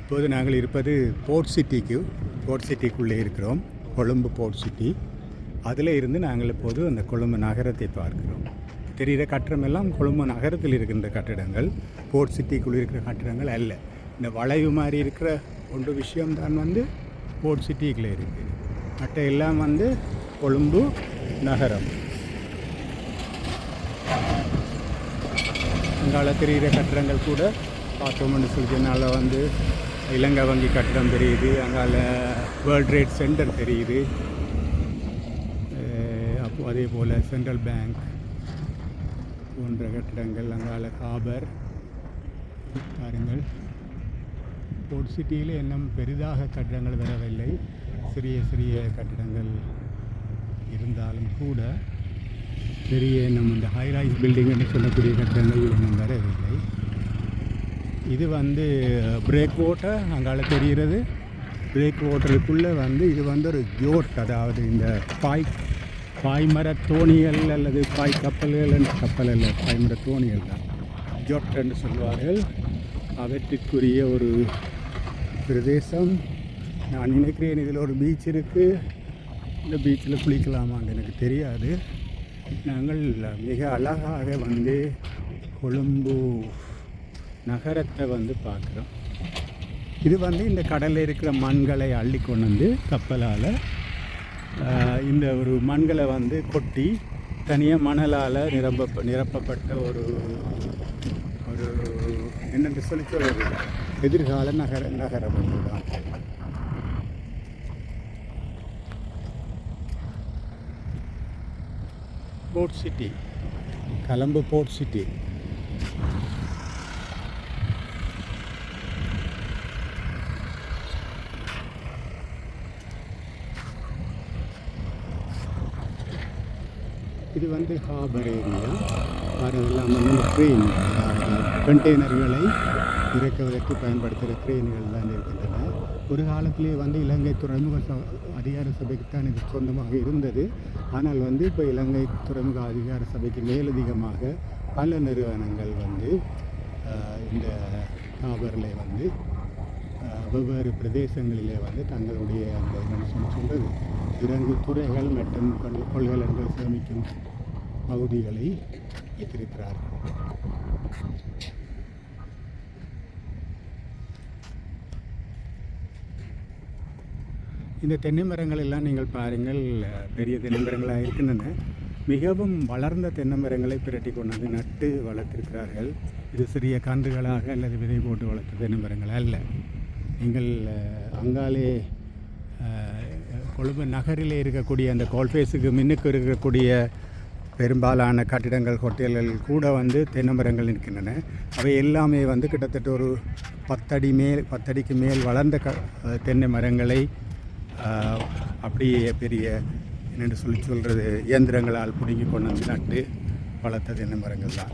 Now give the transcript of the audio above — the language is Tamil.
இப்போது நாங்கள் இருப்பது போர்ட் சிட்டிக்குள்ளே இருக்கிறோம். Colombo board city. அதில் இருந்து நாங்கள் இப்போது அந்த கொழும்பு நகரத்தை பார்க்கிறோம். தெரிகிற கட்டடம் எல்லாம் கொழும்பு நகரத்தில் இருக்கின்ற கட்டிடங்கள், போர்ட் சிட்டிக்குள்ளே இருக்கிற கட்டிடங்கள் அல்ல. இந்த வளைவு மாதிரி இருக்கிற ஒன்று விஷயம்தான் போர்ட் சிட்டிக்குள்ளே இருக்குது. மற்ற எல்லாம் கொழும்பு நகரம். அங்கால தெரிகிற கட்டிடங்கள் கூட பார்த்தோம்னு சொல்லினால இலங்கை வங்கி கட்டிடம் தெரியுது, அங்கால வேர்ல்ட் ட்ரேட் சென்டர் தெரியுது, அப்போ அதே போல் சென்ட்ரல் பேங்க் போன்ற கட்டிடங்கள், அங்கால ஹாபர். பாருங்கள், போர்ட் சிட்டியில் இன்னும் பெரிதாக கட்டிடங்கள் வரவில்லை. சிறிய சிறிய கட்டிடங்கள் இருந்தாலும் கூட பெரிய நம்ம இந்த ஹைரைஸ் பில்டிங்னு சொல்லக்கூடிய கட்டிடங்கள் இன்னும் வரவில்லை. இது பிரேக் வாட்டர் அங்கால தெரிகிறது. பிரேக் வாட்டருக்குள்ளே இது ஒரு ஜோட், அதாவது இந்த பாய்மர தோணிகள் அல்லது கப்பல் அல்ல, பாய்மர தோணிகள் தான் ஜோட் என்று சொல்வார்கள். அவற்றுக்குரிய ஒரு பிரதேசம். நான் நினைக்கிறேன் இதில் ஒரு பீச் இருக்குது. இந்த பீச்சில் குளிக்கலாமான்னு எனக்கு தெரியாது. நாங்கள் மிக அழகாக கொழும்பு நகரத்தை பார்க்குறோம். இது இந்த கடலில் இருக்கிற மண்களை அள்ளி கொண்டு கப்பலால் இந்த ஒரு மண்களை கொட்டி தனியாக மணலால் நிரப்பப்பட்ட ஒரு என்னென்று சொல்கிறது எதிர்கால நகரம் தான். Board city, Colombo board city. இது ஹாபர் ஏரியா. அதெல்லாம் ட்ரெயின் கண்டெய்னர்களை இறக்குவதற்கு பயன்படுத்துகிற ட்ரெயின்கள் தான் இருக்கின்றன. ஒரு காலத்திலே இலங்கை துறைமுக அதிகார சபைக்குத்தான் இது சொந்தமாக இருந்தது. ஆனால் இப்போ இலங்கை துறைமுக அதிகார சபைக்கு மேலதிகமாக பல நிறுவனங்கள் இந்த ஹாபரில் வெவ்வேறு பிரதேசங்களிலே தங்களுடைய அந்த என்ன சொல்கிறது இறங்கு துறைகள் மற்றும் கொள்கலன்கள் சேமிக்கும் பகுதிகளை வைத்திருக்கிறார்கள். இந்த தென்னை மரங்கள் எல்லாம் நீங்கள் பாருங்கள், பெரிய தென்னை மரங்களாக இருக்கின்றன. மிகவும் வளர்ந்த தென்னை மரங்களை பிரட்டி கொண்டு நட்டு வளர்த்திருக்கிறார்கள். இது சிறிய கன்றுகளாக அல்லது விதை போட்டு வளர்த்த தென்னை மரங்கள் அல்ல. நீங்கள் அங்காலே கொழும்பு நகரிலே இருக்கக்கூடிய அந்த கோல்ஃபேஸுக்கு முன்னுக்கு இருக்கக்கூடிய பெரும்பாலான கட்டிடங்கள், ஹோட்டல்கள் கூட தென்னை மரங்கள் இருக்கின்றன. அவை எல்லாமே கிட்டத்தட்ட ஒரு 10 அடிக்கு மேல் வளர்ந்த தென்னை மரங்களை அப்படியே பெரிய என்னென்று சொல்கிறது இயந்திரங்களால் பிடுங்கி கொண்டு நட்டு வளர்த்த தென்னை மரங்கள் தான்.